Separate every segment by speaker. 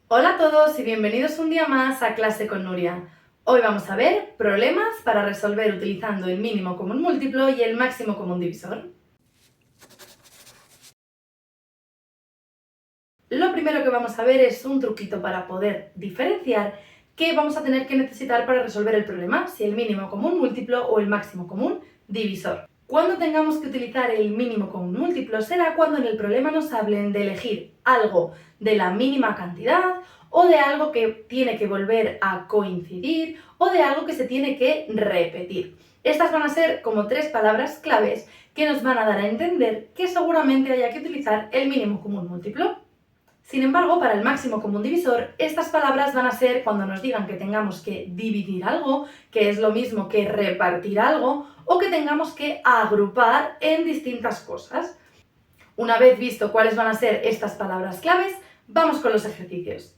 Speaker 1: Hola a todos y bienvenidos un día más a Clase con Nuria. Hoy vamos a ver problemas para resolver utilizando el mínimo común múltiplo y el máximo común divisor. Lo primero que vamos a ver es un truquito para poder diferenciar qué vamos a tener que necesitar para resolver el problema, si el mínimo común múltiplo o el máximo común divisor. Cuando tengamos que utilizar el mínimo común múltiplo será cuando en el problema nos hablen de elegir algo de la mínima cantidad o de algo que tiene que volver a coincidir o de algo que se tiene que repetir. Estas van a ser como tres palabras claves que nos van a dar a entender que seguramente haya que utilizar el mínimo común múltiplo. Sin embargo, para el máximo común divisor, estas palabras van a ser cuando nos digan que tengamos que dividir algo, que es lo mismo que repartir algo, o que tengamos que agrupar en distintas cosas. Una vez visto cuáles van a ser estas palabras claves, vamos con los ejercicios.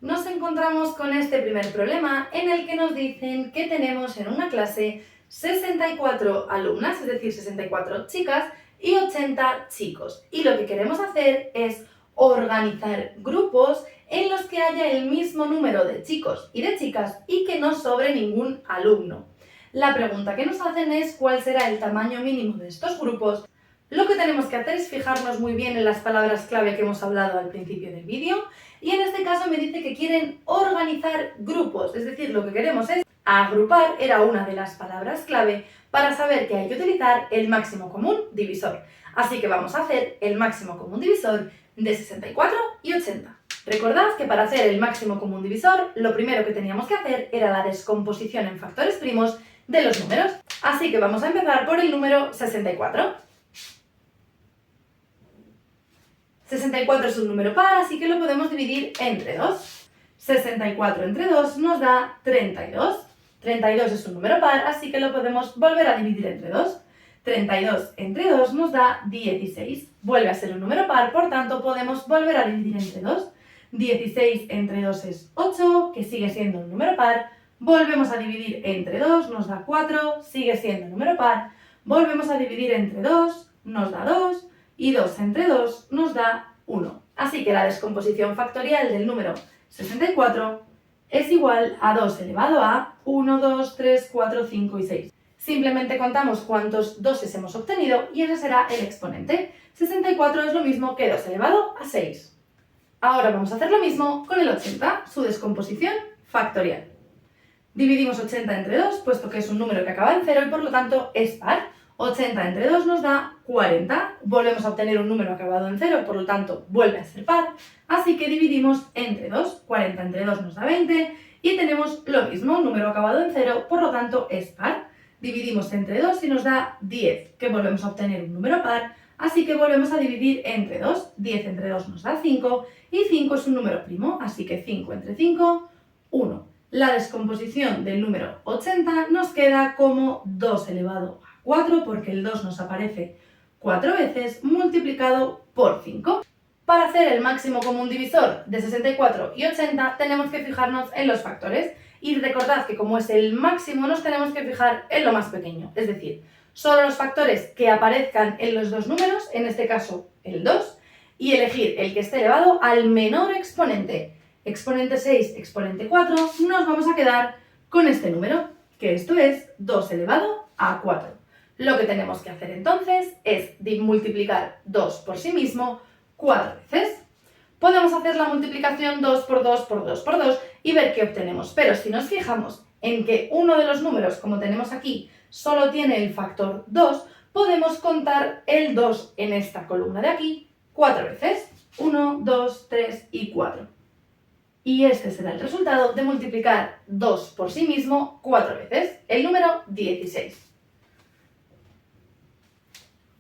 Speaker 1: Nos encontramos con este primer problema en el que nos dicen que tenemos en una clase 64 alumnas, es decir, 64 chicas y 80 chicos. Y lo que queremos hacer es organizar grupos en los que haya el mismo número de chicos y de chicas y que no sobre ningún alumno. La pregunta que nos hacen es cuál será el tamaño mínimo de estos grupos. Lo que tenemos que hacer es fijarnos muy bien en las palabras clave que hemos hablado al principio del vídeo y en este caso me dice que quieren organizar grupos, es decir, lo que queremos es agrupar, era una de las palabras clave para saber que hay que utilizar el máximo común divisor. Así que vamos a hacer el máximo común divisor de 64 y 80. Recordad que para hacer el máximo común divisor, lo primero que teníamos que hacer era la descomposición en factores primos de los números. Así que vamos a empezar por el número 64. 64 es un número par, así que lo podemos dividir entre 2. 64 entre 2 nos da 32. 32 es un número par, así que lo podemos volver a dividir entre 2. 32 entre 2 nos da 16. Vuelve a ser un número par, por tanto podemos volver a dividir entre 2. 16 entre 2 es 8, que sigue siendo un número par. Volvemos a dividir entre 2, nos da 4, sigue siendo un número par. Volvemos a dividir entre 2, nos da 2. Y 2 entre 2 nos da 1. Así que la descomposición factorial del número 64 es igual a 2 elevado a 1, 2, 3, 4, 5 y 6. Simplemente contamos cuántos 2 hemos obtenido y ese será el exponente. 64 es lo mismo que 2 elevado a 6. Ahora vamos a hacer lo mismo con el 80, su descomposición factorial. Dividimos 80 entre 2, puesto que es un número que acaba en 0 y por lo tanto es par. 80 entre 2 nos da 40. Volvemos a obtener un número acabado en 0, por lo tanto vuelve a ser par. Así que dividimos entre 2. 40 entre 2 nos da 20. Y tenemos lo mismo, un número acabado en 0, por lo tanto es par. Dividimos entre 2 y nos da 10, que volvemos a obtener un número par. Así que volvemos a dividir entre 2. 10 entre 2 nos da 5. Y 5 es un número primo, así que 5 entre 5, 1. La descomposición del número 80 nos queda como 2 elevado a 4, porque el 2 nos aparece 4 veces, multiplicado por 5. Para hacer el máximo común divisor de 64 y 80 tenemos que fijarnos en los factores. Y recordad que como es el máximo nos tenemos que fijar en lo más pequeño, es decir, solo los factores que aparezcan en los dos números, en este caso el 2, y elegir el que esté elevado al menor exponente. Exponente 6, exponente 4, nos vamos a quedar con este número, que esto es 2 elevado a 4. Lo que tenemos que hacer entonces es multiplicar 2 por sí mismo 4 veces. Podemos hacer la multiplicación 2 por 2 por 2 por 2 y ver qué obtenemos, pero si nos fijamos en que uno de los números, como tenemos aquí, solo tiene el factor 2, podemos contar el 2 en esta columna de aquí 4 veces. 1, 2, 3 y 4. Y este será el resultado de multiplicar 2 por sí mismo 4 veces, el número 16.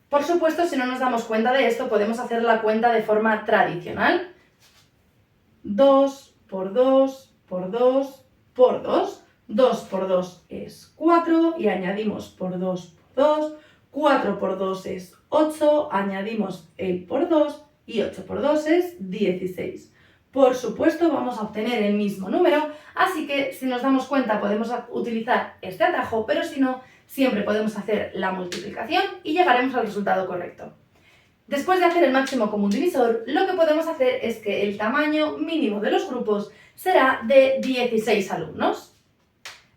Speaker 1: Por supuesto, si no nos damos cuenta de esto, podemos hacer la cuenta de forma tradicional. 2 por 2 por 2 por 2. 2 por 2 es 4 y añadimos por 2 por 2. 4 por 2 es 8, añadimos el por 2 y 8 por 2 es 16. Por supuesto vamos a obtener el mismo número, así que si nos damos cuenta podemos utilizar este atajo, pero si no, siempre podemos hacer la multiplicación y llegaremos al resultado correcto. Después de hacer el máximo común divisor, lo que podemos hacer es que el tamaño mínimo de los grupos será de 16 alumnos.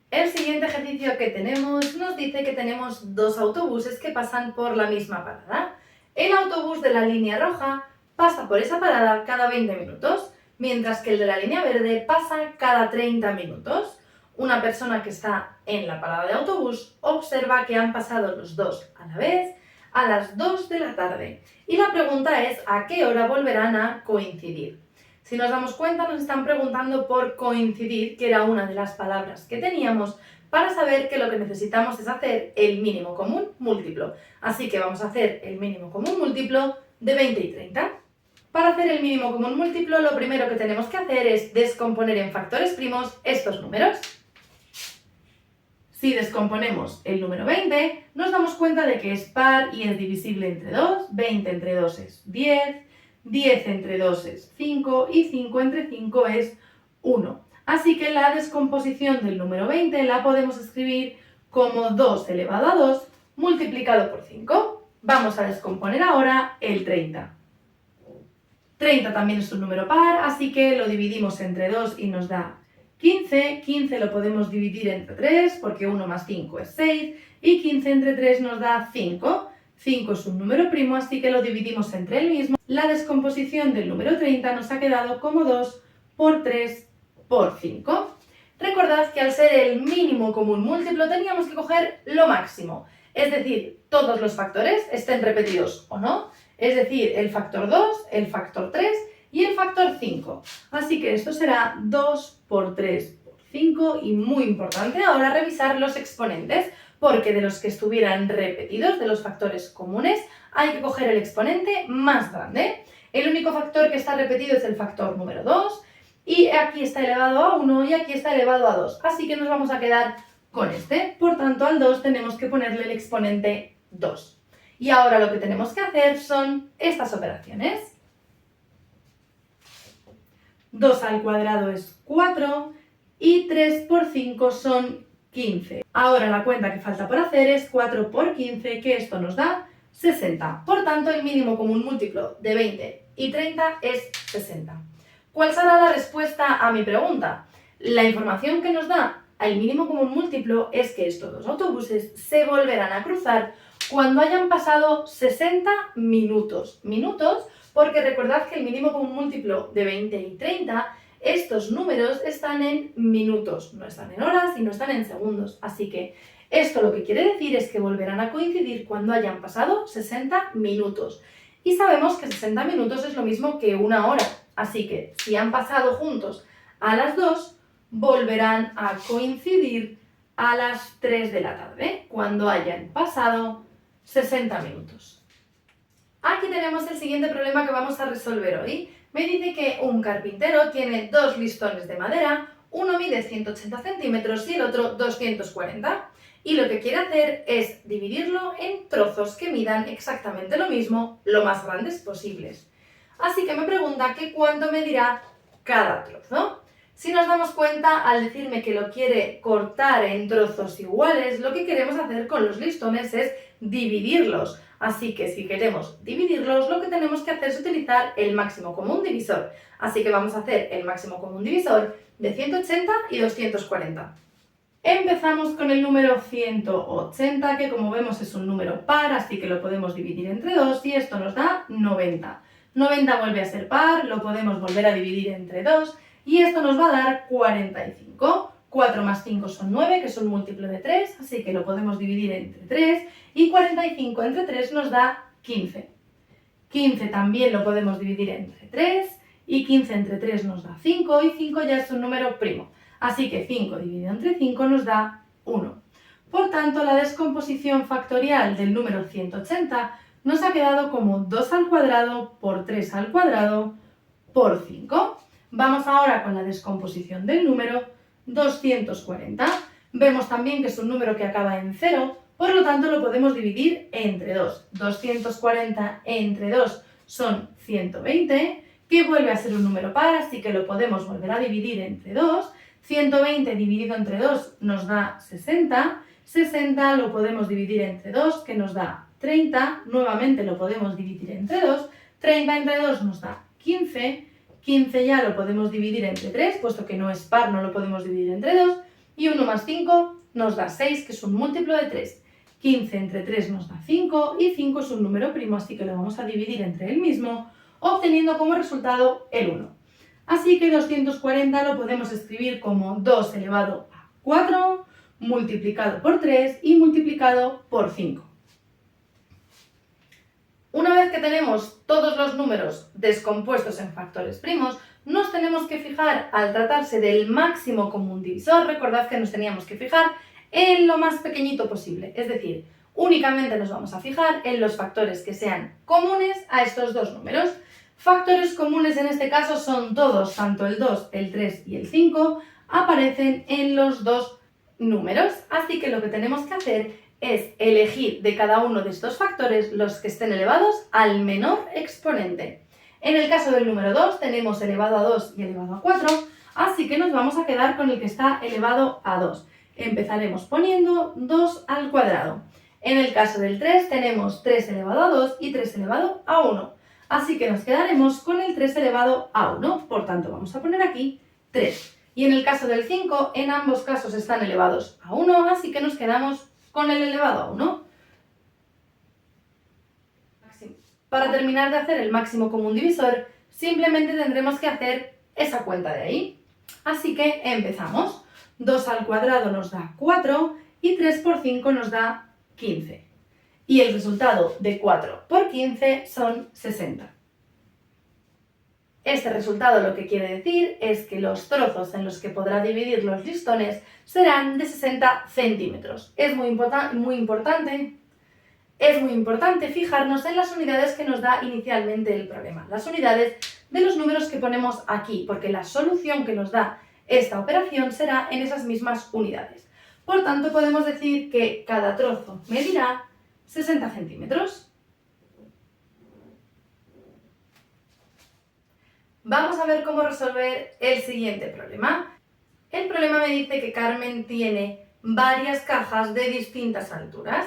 Speaker 1: El siguiente ejercicio que tenemos nos dice que tenemos dos autobuses que pasan por la misma parada. El autobús de la línea roja pasa por esa parada cada 20 minutos, mientras que el de la línea verde pasa cada 30 minutos. Una persona que está en la parada de autobús observa que han pasado los dos a la vez a las 2 de la tarde. Y la pregunta es ¿a qué hora volverán a coincidir? Si nos damos cuenta, nos están preguntando por coincidir, que era una de las palabras que teníamos, para saber que lo que necesitamos es hacer el mínimo común múltiplo. Así que vamos a hacer el mínimo común múltiplo de 20 y 30. Para hacer el mínimo común múltiplo, lo primero que tenemos que hacer es descomponer en factores primos estos números. Si descomponemos el número 20, nos damos cuenta de que es par y es divisible entre 2, 20 entre 2 es 10, 10 entre 2 es 5 y 5 entre 5 es 1. Así que la descomposición del número 20 la podemos escribir como 2 elevado a 2 multiplicado por 5. Vamos a descomponer ahora el 30. 30 también es un número par, así que lo dividimos entre 2 y nos da 15. 15 lo podemos dividir entre 3 porque 1 más 5 es 6 y 15 entre 3 nos da 5. 5 es un número primo, así que lo dividimos entre el mismo. La descomposición del número 30 nos ha quedado como 2 por 3 por 5. Recordad que al ser el mínimo común múltiplo teníamos que coger lo máximo, es decir, todos los factores estén repetidos o no, es decir, el factor 2, el factor 3 y el factor 5. Así que esto será 2 por 3 por 5 y muy importante ahora revisar los exponentes, porque de los que estuvieran repetidos, de los factores comunes, hay que coger el exponente más grande. El único factor que está repetido es el factor número 2 y aquí está elevado a 1 y aquí está elevado a 2. Así que nos vamos a quedar con este. Por tanto, al 2 tenemos que ponerle el exponente 2. Y ahora lo que tenemos que hacer son estas operaciones. 2 al cuadrado es 4 y 3 por 5 son 15. Ahora la cuenta que falta por hacer es 4 por 15, que esto nos da 60. Por tanto, el mínimo común múltiplo de 20 y 30 es 60. ¿Cuál será la respuesta a mi pregunta? La información que nos da el mínimo común múltiplo es que estos dos autobuses se volverán a cruzar cuando hayan pasado 60 minutos. Minutos porque recordad que el mínimo común múltiplo de 20 y 30, estos números están en minutos, no están en horas y no están en segundos. Así que esto lo que quiere decir es que volverán a coincidir cuando hayan pasado 60 minutos. Y sabemos que 60 minutos es lo mismo que una hora. Así que si han pasado juntos a las 2, volverán a coincidir a las 3 de la tarde, cuando hayan pasado 60 minutos. Aquí tenemos el siguiente problema que vamos a resolver hoy. Me dice que un carpintero tiene dos listones de madera, uno mide 180 centímetros y el otro 240. Y lo que quiere hacer es dividirlo en trozos que midan exactamente lo mismo, lo más grandes posibles. Así que me pregunta que cuánto medirá cada trozo. Si nos damos cuenta, al decirme que lo quiere cortar en trozos iguales, lo que queremos hacer con los listones es dividirlos. Así que si queremos dividirlos, lo que tenemos que hacer es utilizar el máximo común divisor. Así que vamos a hacer el máximo común divisor de 180 y 240. Empezamos con el número 180, que como vemos es un número par, así que lo podemos dividir entre 2 y esto nos da 90. 90 vuelve a ser par, lo podemos volver a dividir entre 2 y esto nos va a dar 45. 4 más 5 son 9, que son múltiplo de 3, así que lo podemos dividir entre 3 y 45 entre 3 nos da 15. 15 también lo podemos dividir entre 3 y 15 entre 3 nos da 5 y 5 ya es un número primo. Así que 5 dividido entre 5 nos da 1. Por tanto, la descomposición factorial del número 180 nos ha quedado como 2 al cuadrado por 3 al cuadrado por 5. Vamos ahora con la descomposición del número 240. Vemos también que es un número que acaba en 0, por lo tanto lo podemos dividir entre 2. 240 entre 2 son 120, que vuelve a ser un número par, así que lo podemos volver a dividir entre 2. 120 dividido entre 2 nos da 60. 60 lo podemos dividir entre 2, que nos da 30, nuevamente lo podemos dividir entre 2, 30 entre 2 nos da 15, 15 ya lo podemos dividir entre 3, puesto que no es par, no lo podemos dividir entre 2, y 1 más 5 nos da 6, que es un múltiplo de 3. 15 entre 3 nos da 5, y 5 es un número primo, así que lo vamos a dividir entre él mismo, obteniendo como resultado el 1. Así que 240 lo podemos escribir como 2 elevado a 4, multiplicado por 3 y multiplicado por 5. Una vez que tenemos todos los números descompuestos en factores primos, nos tenemos que fijar, al tratarse del máximo común divisor, recordad que nos teníamos que fijar en lo más pequeñito posible, es decir, únicamente nos vamos a fijar en los factores que sean comunes a estos dos números. Factores comunes en este caso son todos, tanto el 2, el 3 y el 5, aparecen en los dos números, así que lo que tenemos que hacer es elegir de cada uno de estos factores los que estén elevados al menor exponente. En el caso del número 2 tenemos elevado a 2 y elevado a 4, así que nos vamos a quedar con el que está elevado a 2. Empezaremos poniendo 2 al cuadrado. En el caso del 3 tenemos 3 elevado a 2 y 3 elevado a 1. Así que nos quedaremos con el 3 elevado a 1, por tanto vamos a poner aquí 3. Y en el caso del 5, en ambos casos están elevados a 1, así que nos quedamos con el elevado a 1. Para terminar de hacer el máximo común divisor, simplemente tendremos que hacer esa cuenta de ahí. Así que empezamos. 2 al cuadrado nos da 4 y 3 por 5 nos da 15. Y el resultado de 4 por 15 son 60. Este resultado lo que quiere decir es que los trozos en los que podrá dividir los listones serán de 60 centímetros. Es muy importante fijarnos en las unidades que nos da inicialmente el problema, las unidades de los números que ponemos aquí, porque la solución que nos da esta operación será en esas mismas unidades. Por tanto, podemos decir que cada trozo medirá 60 centímetros. Vamos a ver cómo resolver el siguiente problema. El problema me dice que Carmen tiene varias cajas de distintas alturas.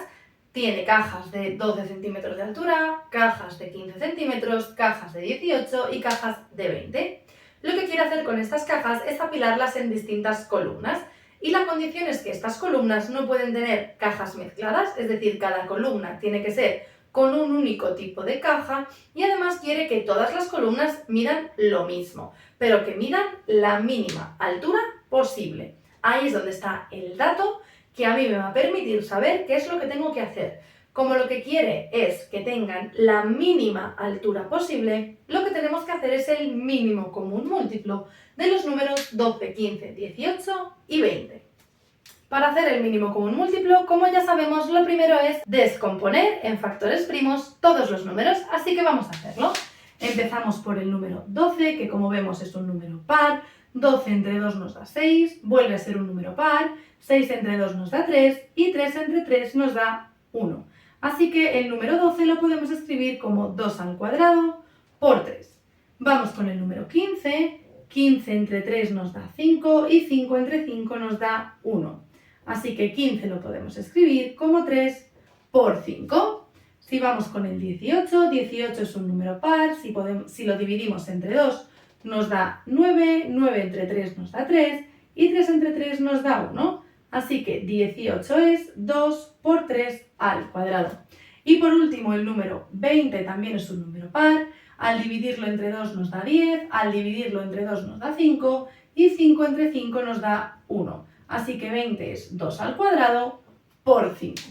Speaker 1: Tiene cajas de 12 centímetros de altura, cajas de 15 centímetros, cajas de 18 y cajas de 20. Lo que quiere hacer con estas cajas es apilarlas en distintas columnas. Y la condición es que estas columnas no pueden tener cajas mezcladas, es decir, cada columna tiene que ser con un único tipo de caja, y además quiere que todas las columnas midan lo mismo, pero que midan la mínima altura posible. Ahí es donde está el dato que a mí me va a permitir saber qué es lo que tengo que hacer. Como lo que quiere es que tengan la mínima altura posible, lo que tenemos que hacer es el mínimo común múltiplo de los números 12, 15, 18 y 20. Para hacer el mínimo común múltiplo, como ya sabemos, lo primero es descomponer en factores primos todos los números, así que vamos a hacerlo. Empezamos por el número 12, que como vemos es un número par. 12 entre 2 nos da 6, vuelve a ser un número par. 6 entre 2 nos da 3 y 3 entre 3 nos da 1. Así que el número 12 lo podemos escribir como 2 al cuadrado por 3. Vamos con el número 15. 15 entre 3 nos da 5 y 5 entre 5 nos da 1. Así que 15 lo podemos escribir como 3 por 5. Si vamos con el 18, 18 es un número par. Si lo dividimos entre 2 nos da 9, 9 entre 3 nos da 3 y 3 entre 3 nos da 1. Así que 18 es 2 por 3 al cuadrado. Y por último el número 20 también es un número par. Al dividirlo entre 2 nos da 10, al dividirlo entre 2 nos da 5 y 5 entre 5 nos da 1. Así que 20 es 2 al cuadrado por 5.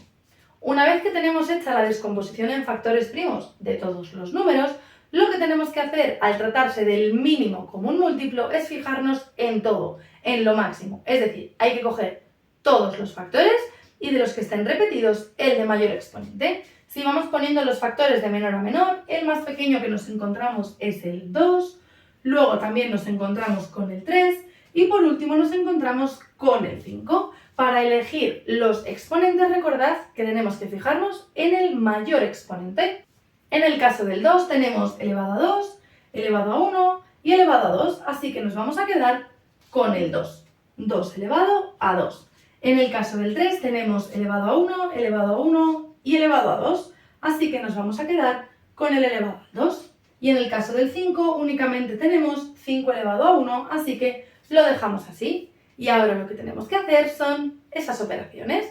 Speaker 1: Una vez que tenemos hecha la descomposición en factores primos de todos los números, lo que tenemos que hacer al tratarse del mínimo común múltiplo es fijarnos en todo, en lo máximo. Es decir, hay que coger todos los factores y de los que estén repetidos, el de mayor exponente. Si vamos poniendo los factores de menor a menor, el más pequeño que nos encontramos es el 2, luego también nos encontramos con el 3 y por último nos encontramos con el 5. Para elegir los exponentes, recordad que tenemos que fijarnos en el mayor exponente. En el caso del 2 tenemos elevado a 2, elevado a 1 y elevado a 2, así que nos vamos a quedar con el 2. 2 elevado a 2. En el caso del 3 tenemos elevado a 1, elevado a 1 y elevado a 2, así que nos vamos a quedar con el elevado al 2. Y en el caso del 5 únicamente tenemos 5 elevado a 1, así que lo dejamos así. Y ahora lo que tenemos que hacer son esas operaciones.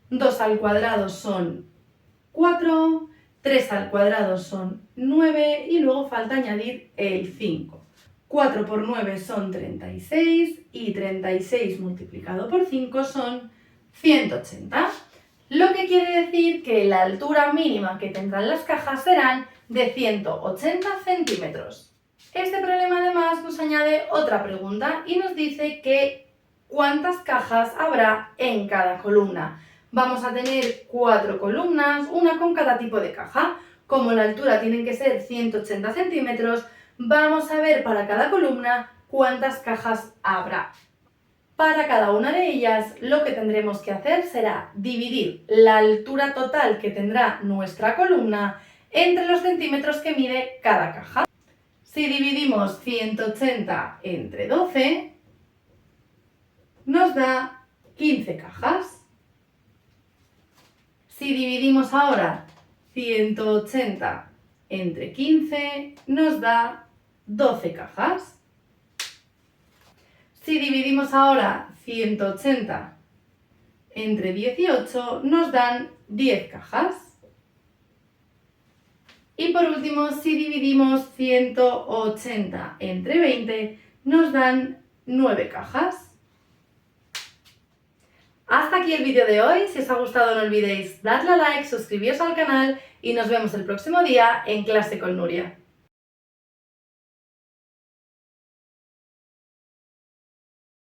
Speaker 1: 2 al cuadrado son 4, 3 al cuadrado son 9 y luego falta añadir el 5. 4 por 9 son 36 y 36 multiplicado por 5 son 180. Lo que quiere decir que la altura mínima que tendrán las cajas serán de 180 centímetros. Este problema además nos añade otra pregunta y nos dice que ¿cuántas cajas habrá en cada columna? Vamos a tener 4 columnas, una con cada tipo de caja. Como la altura tiene que ser 180 centímetros, vamos a ver para cada columna cuántas cajas habrá. Para cada una de ellas, lo que tendremos que hacer será dividir la altura total que tendrá nuestra columna entre los centímetros que mide cada caja. Si dividimos 180 entre 12, nos da 15 cajas. Si dividimos ahora 180 entre 15, nos da 12 cajas. Si dividimos ahora 180 entre 18, nos dan 10 cajas. Y por último, si dividimos 180 entre 20, nos dan 9 cajas. Hasta aquí el vídeo de hoy. Si os ha gustado no olvidéis darle a like, suscribiros al canal y nos vemos el próximo día en Clase con Nuria.